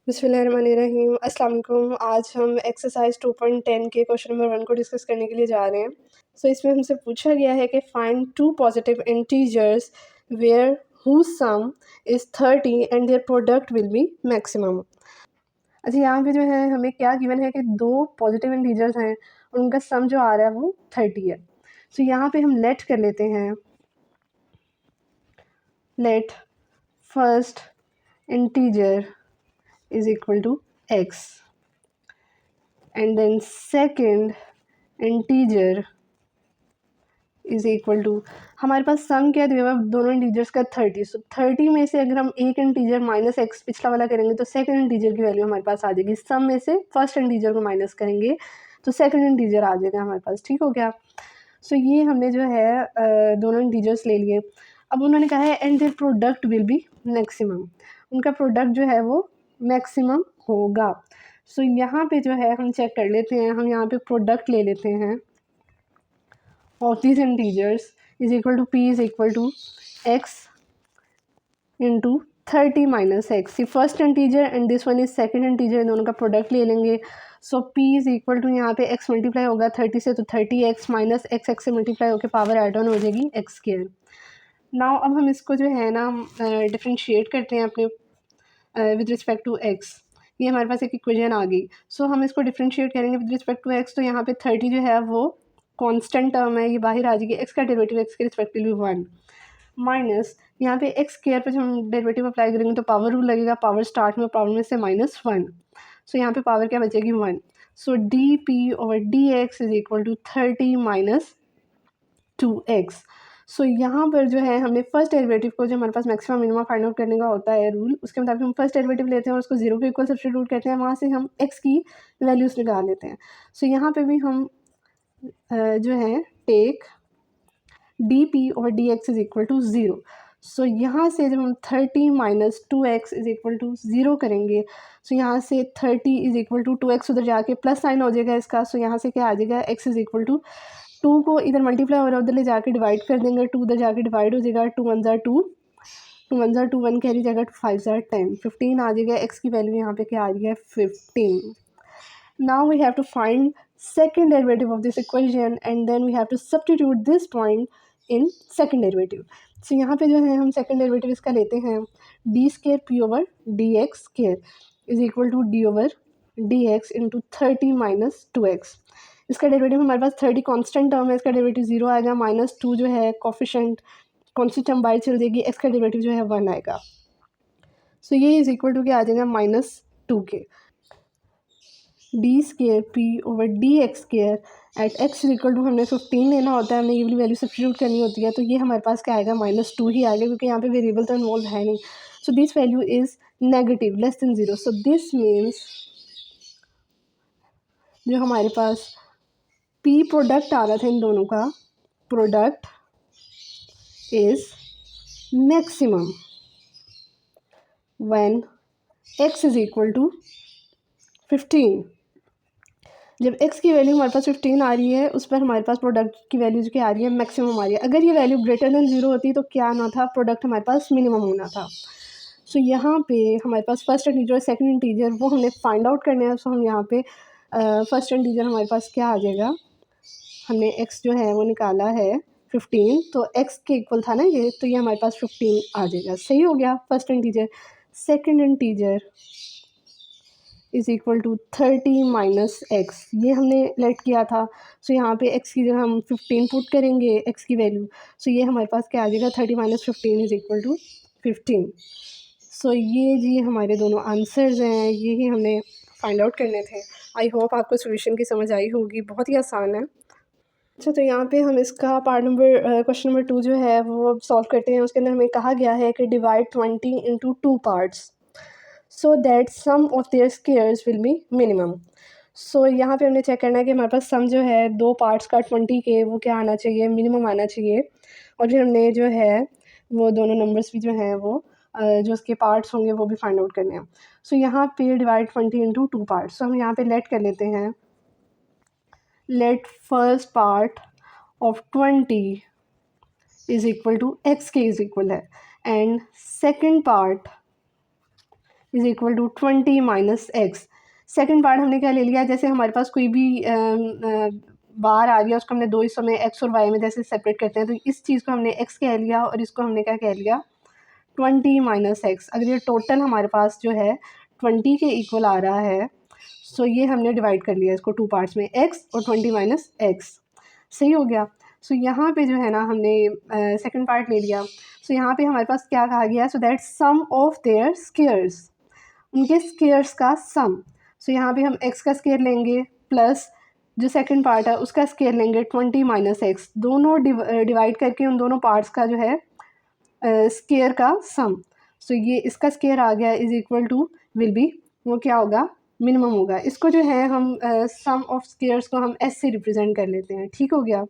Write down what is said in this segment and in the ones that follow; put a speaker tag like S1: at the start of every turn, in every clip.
S1: बिस्मिल्लाहिर्रहमानिर्रहीम। अस्सलाम वालेकुम। आज हम एक्सरसाइज 2.10 के क्वेश्चन नंबर 1 को डिस्कस करने के लिए जा रहे हैं। इसमें हमसे पूछा गया है कि find two positive integers where whose sum is 30 and their product will be maximum. अच्छा, यहाँ पे जो है हमें क्या गिवन है कि दो पॉजिटिव इंटीजर्स हैं और उनका सम जो आ रहा है वो 30 है। यहाँ पे हम लेट कर लेते हैं, let first integer is equal to x and then second integer is equal to, हमारे पास सम क्या दिया हुआ दोनों इंटीजर्स का 30। सो 30 में से अगर हम एक इंटीजर माइनस एक्स पिछला वाला करेंगे तो सेकंड इंटीजर की वैल्यू हमारे पास आ जाएगी। सम में से फर्स्ट इंटीजर को माइनस करेंगे तो सेकंड इंटीजर आ जाएगा हमारे पास। ठीक हो गया। ये हमने जो है दोनों इंटीजर्स ले लिए। अब उन्होंने कहा है and their product will be maximum, उनका प्रोडक्ट जो है वो मैक्सिमम होगा। यहाँ पे जो है हम चेक कर लेते हैं, हम यहाँ पे प्रोडक्ट ले लेते हैं of this integers is equal to P is equal to X into 30 minus X. ये first integer and this one is second integer, इन दोनों का प्रोडक्ट ले लेंगे। पी इज इक्वल टू यहाँ पे एक्स मल्टीप्लाई होगा 30 से तो 30x माइनस एक्स से मल्टीप्लाई होकर पावर एड ऑन हो जाएगी एक्स स्क्वायर। नाउ अब हम इसको जो है ना डिफ्रेंशिएट करते हैं अपने विद रिस्पेक्ट टू एक्स। ये हमारे पास एक इक्वेशन आ गई। हम इसको डिफ्रेंशिएट करेंगे विद रिस्पेक्ट टू एक्स। तो यहाँ पे 30 जो है वो कांस्टेंट टर्म है, ये बाहर आ जाएगी। एक्स का डेरिवेटिव एक्स के रिस्पेक्टिवली 1 माइनस यहाँ पे एक्स स्क्वायर पे हम डेरिवेटिव अप्लाई करेंगे तो पावर रूल लगेगा, पावर स्टार्ट में पावर में से -1। यहाँ पे पावर क्या बचेगी 1। D P over D X is equal to 30 minus 2x। यहाँ पर जो है हमने फर्स्ट डेरिवेटिव को, जो हमारे पास मैक्सिमम मिनिमम फाइंड आउट करने का होता है रूल, उसके मुताबिक हम फर्स्ट डेरिवेटिव लेते हैं और उसको 0 के इक्वल सब्स्टिट्यूट करते हैं, वहाँ से हम x की वैल्यूज़ निकाल लेते हैं। यहाँ पे भी हम जो है टेक डी पी और D X is equal to 0। यहाँ से जब हम 30 minus 2x is equal to 0 करेंगे, यहाँ से 30 इज इक्वल टू 2x उधर जाके प्लस साइन हो जाएगा इसका। यहाँ से क्या आ जाएगा, x इज इक्वल टू 2 को इधर मल्टीप्लाई हो रहा है उधर ले जाके डिवाइड कर देंगे, 2 उधर जाके डिवाइड हो जाएगा, 2 1 ज़ा 2, 2 1 ज़ा 2, 1 कैरी जाएगा, 5 ज़ा 10, 15 आ जाएगा। x की वैल्यू यहाँ पे क्या आ रही है 15। Now we have to find second derivative of this equation and then we have to substitute this point in second derivative. यहाँ पे जो है हम सेकेंड डेरिवेटिव इसका लेते हैं, D square P over D X square is equal to D over D X into 30 minus 2x। इसका derivative हमारे पास 30 कांस्टेंट टर्म है, इसका डेरिवेटिव 0 आएगा, -2 जो है कोफिशिएंट कांस्टेंट टर्म बाहर चल जाएगी, एक्स का डेरिवेटिव जो है 1 आएगा। ये इज इक्वल टू क्या आ जाएगा -2 के D square P over D X square at X is equal to, हमने 15 लेना होता है, हमने ये वाली वैल्यू सब्स्टिट्यूट करनी होती है। तो ये हमारे पास क्या आएगा -2 ही आएगा, क्योंकि यहाँ पे वेरिएबल तो इन्वॉल्व है नहीं। This value is negative less than 0। This means जो हमारे पास पी प्रोडक्ट आ रहा था इन दोनों का, product is maximum when x is equal to 15। जब x की वैल्यू हमारे पास 15 आ रही है, उस पर हमारे पास प्रोडक्ट की वैल्यू क्या आ रही है, मैक्सिमम आ रही है। अगर ये वैल्यू ग्रेटर देन 0 होती तो क्या आना था, प्रोडक्ट हमारे पास मिनिमम होना था। यहाँ पे हमारे पास फर्स्ट इंटीजर सेकंड इंटीजर वो हमने फाइंड आउट करने हैं। हम यहाँ पे फर्स्ट इंटीजर हमारे पास क्या आ जाएगा, हमने x जो है वो निकाला है 15, तो x के इक्वल था ना ये, तो ये हमारे पास 15 आ जाएगा। सही हो गया first integer. Second integer is equal to 30 minus X, ये हमने लेट किया था। यहाँ पे x की जगह हम 15 पुट करेंगे x की वैल्यू। ये हमारे पास क्या आ जाएगा 30 माइनस 15 इज़ इक्वल टू 15। ये जी हमारे दोनों आंसर्स हैं, ये ही हमने फाइंड आउट करने थे। आई होप आपको सोल्यूशन की समझ आई होगी, बहुत ही आसान है। अच्छा, तो यहाँ पे हम इसका पार्ट नंबर क्वेश्चन नंबर 2 जो है वो सॉल्व करते हैं। उसके अंदर हमें कहा गया है कि divide 20 into 2 parts so that sum of their squares will be minimum. यहाँ पे हमने चेक करना है कि हमारे पास सम जो है 2 पार्ट्स का 20 के वो क्या आना चाहिए, मिनिमम आना चाहिए। और फिर हमने जो है वो दोनों नंबर्स भी जो हैं वो जो उसके पार्ट्स होंगे वो भी फाइंड आउट करने हैं। यहाँ पे डिवाइड 20 इंटू 2 पार्ट्स। हम यहाँ पे लेट कर लेते हैं, let first part of 20 is equal to x के is equal है, and second part is equal to 20 minus X. Second part हमने क्या ले लिया, जैसे हमारे पास कोई भी बार आ गया उसको हमने दो हिस्सों में एक्स और वाई में जैसे सेपरेट करते हैं, तो इस चीज़ को हमने एक्स कह लिया और इसको हमने क्या कह लिया 20 माइनस एक्स। अगर ये टोटल हमारे पास जो है 20 के इक्वल आ रहा है, सो ये हमने डिवाइड कर लिया इसको टू पार्ट्स में, एक्स और 20 माइनस एक्स। सही हो गया। सो यहाँ पे जो है ना हमने सेकंड पार्ट ले लिया। सो यहाँ पे हमारे पास क्या कहा गया, so that sum of their squares, उनके स्क्वेयर्स का सम। सो यहाँ पे हम एक्स का स्क्वेयर लेंगे प्लस जो सेकंड पार्ट है उसका स्क्वेयर लेंगे 20 माइनस एक्स, दोनों डिवाइड करके उन दोनों पार्ट्स का जो है स्क्वेयर का सम। सो ये इसका स्क्वेयर आ गया is equal to will be, वो क्या होगा मिनिमम होगा। इसको जो है हम सम ऑफ स्क्वेयर्स को हम एस से रिप्रेजेंट कर लेते हैं। ठीक हो गया।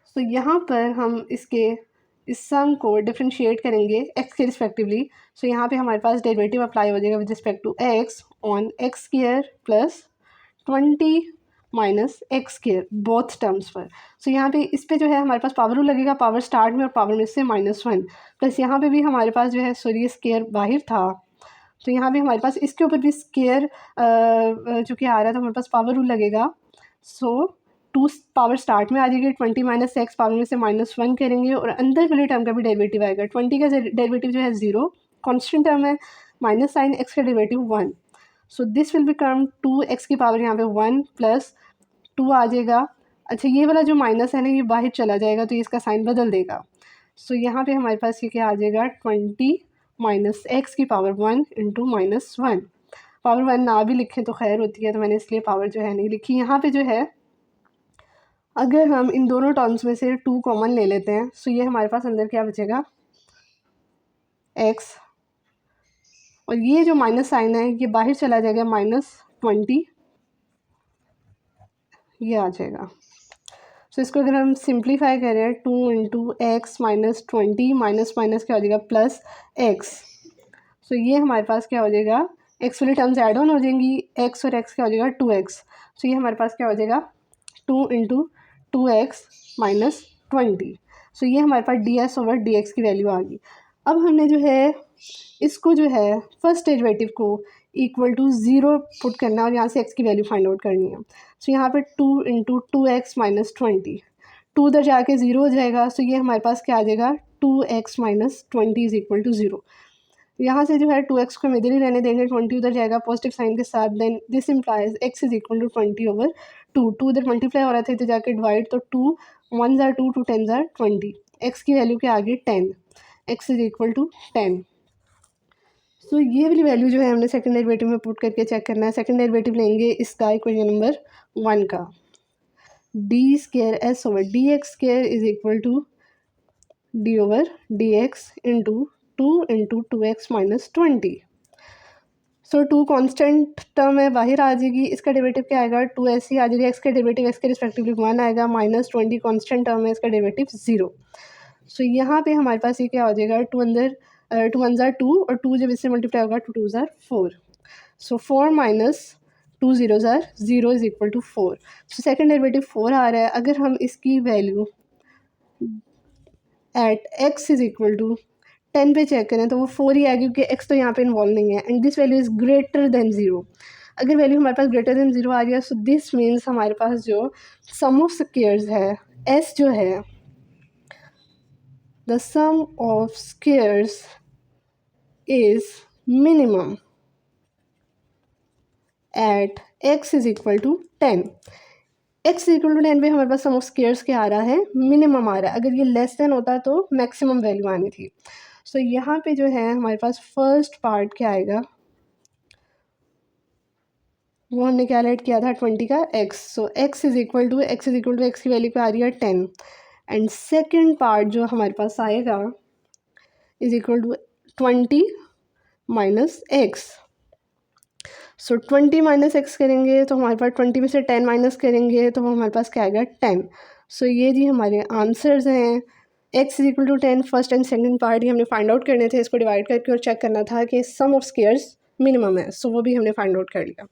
S1: सो यहाँ पर हम इस सम को डिफ्रेंशिएट करेंगे एक्स के रिस्पेक्टिवली। सो यहाँ पे हमारे पास डेरिवेटिव अप्लाई हो जाएगा with respect to X on X square plus 20 minus X square both terms पर। सो यहाँ पे इस पे जो है हमारे पास पावर रूल लगेगा, पावर स्टार्ट में और पावर में से -1 प्लस यहाँ पे भी हमारे पास जो है सॉरी स्क्वेयर बाहर था, तो यहाँ पे हमारे पास इसके ऊपर भी स्क्वेयर चूँकि आ रहा है तो हमारे पास पावर रूल लगेगा। सो 2 पावर स्टार्ट में आ जाएगी, 20 माइनस एक्स पावर में से -1 करेंगे और अंदर वाले टर्म का भी डेरिवेटिव आएगा। 20 का डेरिवेटिव जो है 0, कॉन्स्टेंट टर्म है, माइनस साइन एक्स का derivative 1। So this will become 2x की पावर यहाँ पे 1 प्लस 2 आ जाएगा। अच्छा ये वाला जो माइनस है ना ये बाहर चला जाएगा तो ये इसका साइन बदल देगा। सो यहाँ पे हमारे पास ये क्या आ जाएगा 20 माइनस एक्स की पावर 1 इंटू -1। पावर 1 ना भी लिखें तो खैर होती है, तो मैंने इसलिए पावर जो है नहीं लिखी। यहाँ पे जो है अगर हम इन दोनों टर्म्स में से 2 कॉमन ले लेते हैं, सो ये हमारे पास अंदर क्या बचेगा x, और ये जो माइनस साइन है ये बाहर चला जाएगा -20, ये आ जाएगा। सो इसको अगर हम सिंप्लीफाई करें 2 into x minus 20 minus minus क्या हो जाएगा प्लस एक्स। सो ये हमारे पास क्या हो जाएगा, एक्स वाली टर्म्स ऐड ऑन हो जाएंगी, एक्स और एक्स क्या हो जाएगा 2x। सो ये हमारे पास क्या हो जाएगा 2 इंटू 2x माइनस 20। सो ये हमारे पास ds ओवर dx की वैल्यू आ गई। अब हमने जो है इसको जो है फर्स्ट डेरिवेटिव को इक्वल टू 0 पुट करना है और यहाँ से x की वैल्यू फाइंड आउट करनी है। सो यहाँ पे 2 इंटू 2x माइनस 20, 2 उधर जाके 0 हो जाएगा। सो ये हमारे पास क्या आ जाएगा 2x minus 20 is equal to 0। यहाँ से जो है 2x को हम इधर ही रहने देंगे, 20 उधर जाएगा पॉजिटिव साइन के साथ, then this implies x is equal to 20 over 2। 2 उधर मल्टीप्लाई हो रहा था तो जाके डिवाइड, तो 2 1s are 2, 2 10s are 20। x की वैल्यू क्या आ गई 10, x इज इक्वल टू 10। सो ये वाली वैल्यू जो है हमने सेकंड डेरिवेटिव में पुट करके चेक करना है। सेकंड डेरिवेटिव लेंगे इसका इक्वेशन नंबर 1 का, D square S over D X square is equal to D over D X into 2 into 2x minus 20। So 2 constant term है बाहर आ जाएगी, इसका डेरिवेटिव क्या आएगा 2s ही आ जाएगा, एक्स का डेरिवेटिव एक्स के रिस्पेक्टिवली 1 आएगा, माइनस 20 कॉन्स्टेंट टर्म है इसका डेरिवेटिव 0। सो यहाँ पे हमारे पास ये क्या हो जाएगा 2 अंदर 2 1s are 2 और 2 जब इससे मल्टीप्लाई होगा 2 2s are 4। So 4 minus 2 0s are 0 is equal to 4। So second derivative 4 आ रहा है। अगर हम इसकी value at x is equal to 10 पे चेक करें तो वो 4 ही आएगी क्योंकि x तो यहाँ पे इन्वॉल्व नहीं है, and this value is greater than 0। अगर वैल्यू हमारे पास ग्रेटर देन 0 आ रही है सो दिस मीन्स हमारे पास जो सम ऑफ स्क्वेयर्स है s जो है the sum of squares is minimum at x is equal to 10। x equal to 10 पे हमारे पास सम ऑफ स्क्वेयर्स क्या आ रहा है मिनिमम आ रहा है। अगर ये लेस देन होता तो मैक्सिमम वैल्यू आनी थी। सो यहाँ पे जो है हमारे पास फर्स्ट पार्ट क्या आएगा, वो हमने क्या लेट किया था 20 का x। So x is equal to x की वैल्यू पे आ रही है 10, एंड सेकेंड पार्ट जो हमारे पास आएगा is equal to 20 minus X. So 20 minus X करेंगे तो हमारे पास 20 में से 10 माइनस करेंगे तो वो हमारे पास क्या आएगा 10। सो ये जी हमारे आंसर्स हैं। x is equal to 10 first and second part ही हमने फाइंड आउट करने थे, इसको डिवाइड करके और चेक करना था कि सम ऑफ स्क्वेयर्स मिनिमम है, सो वो भी हमने फाइंड आउट कर लिया।